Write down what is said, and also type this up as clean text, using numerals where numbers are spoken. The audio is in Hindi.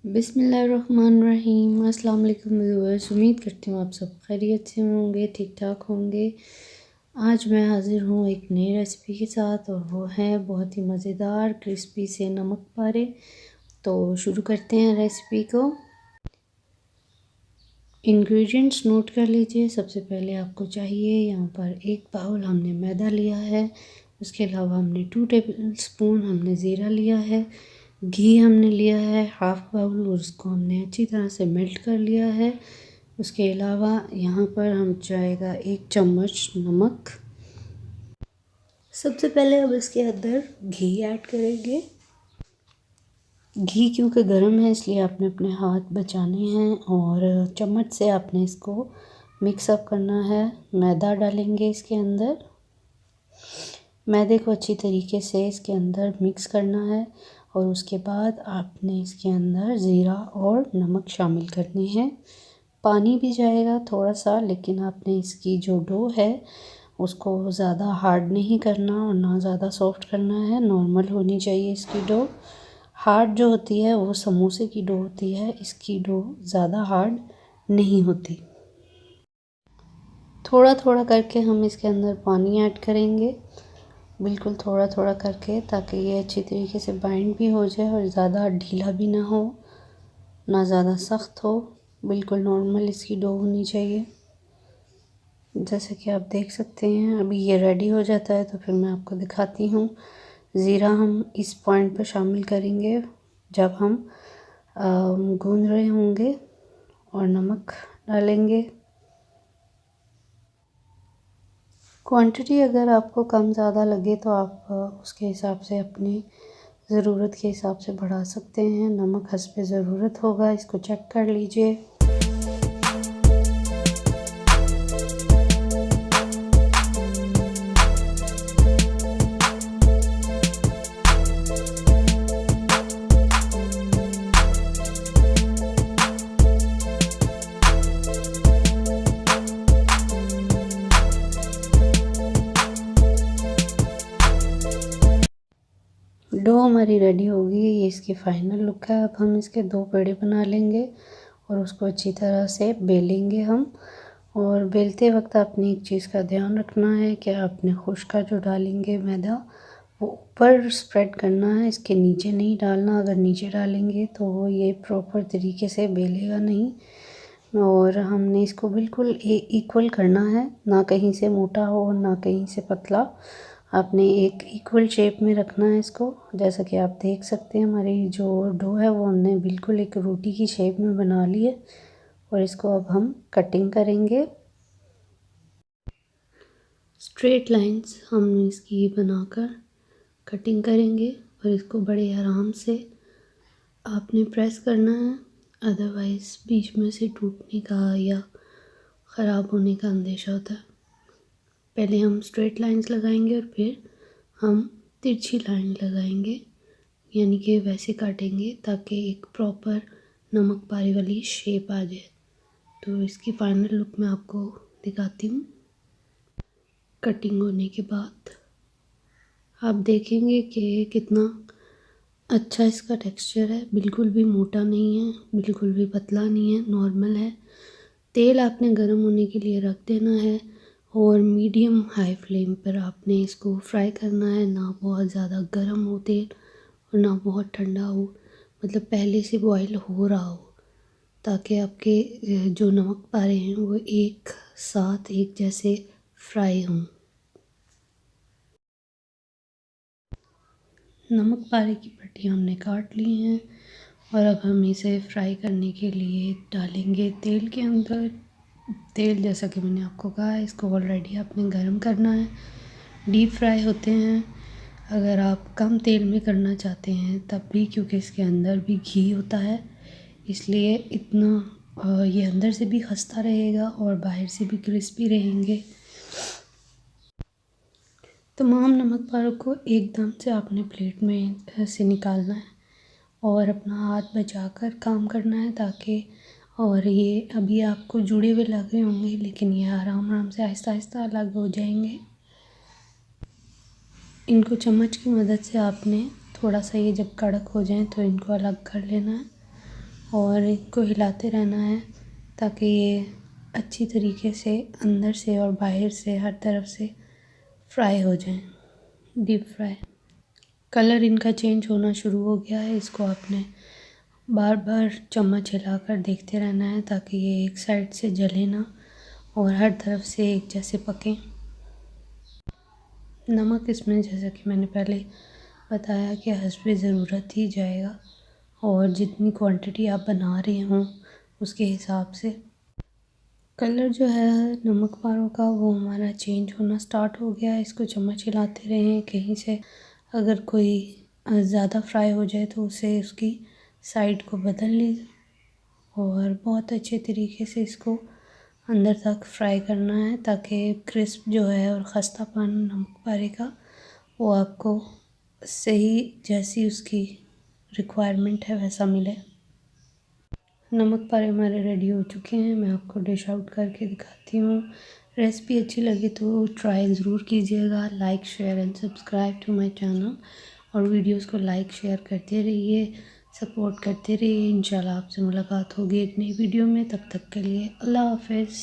बिस्मिल्लाहिर्रहमानिर्रहीम। अस्सलाम वालेकुम व्यूअर्स, उम्मीद करती हूँ आप सब खैरियत से होंगे, ठीक ठाक होंगे। आज मैं हाज़िर हूँ एक नई रेसिपी के साथ और वो है बहुत ही मज़ेदार क्रिस्पी से नमक पारे। तो शुरू करते हैं रेसिपी को। इंग्रेडिएंट्स नोट कर लीजिए। सबसे पहले आपको चाहिए यहाँ पर एक बाउल हमने मैदा लिया है, उसके अलावा हमने 2 टेबल स्पून हमने ज़ीरा लिया है, घी हमने लिया है हाफ़ बाउल और उसको हमने अच्छी तरह से मेल्ट कर लिया है। उसके अलावा यहाँ पर हम जाएगा 1 चम्मच नमक। सबसे पहले अब इसके अंदर घी ऐड करेंगे। घी क्योंकि गर्म है इसलिए आपने अपने हाथ बचाने हैं और चम्मच से आपने इसको मिक्स अप करना है। मैदा डालेंगे इसके अंदर। मैदे को अच्छी तरीके से इसके अंदर मिक्स करना है और उसके बाद आपने इसके अंदर ज़ीरा और नमक शामिल करने हैं। पानी भी जाएगा थोड़ा सा, लेकिन आपने इसकी जो डो है उसको ज़्यादा हार्ड नहीं करना और ना ज़्यादा सॉफ्ट करना है, नॉर्मल होनी चाहिए इसकी डो। हार्ड जो होती है वो समोसे की डो होती है, इसकी डो ज़्यादा हार्ड नहीं होती। थोड़ा थोड़ा करके हम इसके अंदर पानी ऐड करेंगे, बिल्कुल थोड़ा थोड़ा करके, ताकि ये अच्छी तरीके से बाइंड भी हो जाए और ज़्यादा ढीला भी ना हो, ना ज़्यादा सख्त हो। बिल्कुल नॉर्मल इसकी डो होनी चाहिए। जैसे कि आप देख सकते हैं अभी ये रेडी हो जाता है तो फिर मैं आपको दिखाती हूँ। ज़ीरा हम इस पॉइंट पर शामिल करेंगे जब हम गूंद रहे होंगे, और नमक डालेंगे। क्वांटिटी अगर आपको कम ज़्यादा लगे तो आप उसके हिसाब से अपनी ज़रूरत के हिसाब से बढ़ा सकते हैं। नमक हस्बे ज़रूरत होगा, इसको चेक कर लीजिए। डो हमारी रेडी होगी, ये इसकी फ़ाइनल लुक है। अब हम इसके 2 पेड़े बना लेंगे और उसको अच्छी तरह से बेलेंगे हम। और बेलते वक्त आपने एक चीज़ का ध्यान रखना है कि आपने खुश्का जो डालेंगे मैदा वो ऊपर स्प्रेड करना है, इसके नीचे नहीं डालना। अगर नीचे डालेंगे तो वो ये प्रॉपर तरीके से बेलेगा नहीं। और हमने इसको बिल्कुल इक्वल करना है, ना कहीं से मोटा हो ना कहीं से पतला। आपने एक इक्वल शेप में रखना है इसको। जैसा कि आप देख सकते हैं हमारी जो डो है वो हमने बिल्कुल एक रोटी की शेप में बना ली है और इसको अब हम कटिंग करेंगे। स्ट्रेट लाइंस हम इसकी बनाकर कटिंग करेंगे और इसको बड़े आराम से आपने प्रेस करना है, अदरवाइज़ बीच में से टूटने का या ख़राब होने का अंदेशा होता है। पहले हम स्ट्रेट लाइंस लगाएंगे और फिर हम तिरछी लाइन लगाएंगे, यानी कि वैसे काटेंगे ताकि एक प्रॉपर नमक पारे वाली शेप आ जाए। तो इसकी फाइनल लुक मैं आपको दिखाती हूँ। कटिंग होने के बाद आप देखेंगे कि कितना अच्छा इसका टेक्सचर है। बिल्कुल भी मोटा नहीं है, बिल्कुल भी पतला नहीं है, नॉर्मल है। तेल आपने गर्म होने के लिए रख देना है और मीडियम हाई फ्लेम पर आपने इसको फ्राई करना है। ना बहुत ज़्यादा गर्म हो तेल और ना बहुत ठंडा हो, मतलब पहले से बॉईल हो रहा हो, ताकि आपके जो नमक पारे हैं वो एक साथ एक जैसे फ्राई हों। नमक पारे की पट्टियाँ हमने काट ली हैं और अब हम इसे फ्राई करने के लिए डालेंगे तेल के अंदर। तेल जैसा कि मैंने आपको कहा है इसको ऑलरेडी आपने गर्म करना है। डीप फ्राई होते हैं अगर आप कम तेल में करना चाहते हैं तब भी, क्योंकि इसके अंदर भी घी होता है, इसलिए इतना ये अंदर से भी खस्ता रहेगा और बाहर से भी क्रिस्पी रहेंगे। तमाम नमक पारों को एकदम से आपने प्लेट में से निकालना है और अपना हाथ बचाकर काम करना है, ताकि, और ये अभी आपको जुड़े हुए लग रहे होंगे लेकिन ये आराम आराम से आहिस्ता आहिस्ता अलग हो जाएंगे। इनको चम्मच की मदद से आपने थोड़ा सा, ये जब कड़क हो जाएं तो इनको अलग कर लेना है और इनको हिलाते रहना है ताकि ये अच्छी तरीके से अंदर से और बाहर से हर तरफ से फ्राई हो जाएं, डीप फ्राई। कलर इनका चेंज होना शुरू हो गया है। इसको आपने बार बार चम्मच हिलाकर देखते रहना है ताकि ये एक साइड से जले ना और हर तरफ से एक जैसे पकें। नमक इसमें जैसा कि मैंने पहले बताया कि हस्बे ज़रूरत ही जाएगा और जितनी क्वांटिटी आप बना रहे हों उसके हिसाब से। कलर जो है नमक पारों का वो हमारा चेंज होना स्टार्ट हो गया है। इसको चम्मच हिलाते रहें, कहीं से अगर कोई ज़्यादा फ्राई हो जाए तो उसे उसकी साइड को बदल लीजिए और बहुत अच्छे तरीके से इसको अंदर तक फ्राई करना है ताकि क्रिस्प जो है और खस्तापन नमक पारे का वो आपको सही जैसी उसकी रिक्वायरमेंट है वैसा मिले। नमक पारे हमारे रेडी हो चुके हैं। मैं आपको डिश आउट करके दिखाती हूँ। रेसिपी अच्छी लगी तो ट्राई ज़रूर कीजिएगा। Like share and subscribe to my channel और वीडियोस को लाइक शेयर करते रहिए, सपोर्ट करते रहिए। इंशाल्लाह आपसे मुलाकात होगी एक नई वीडियो में। तब तक के लिए अल्लाह हाफ़िज़।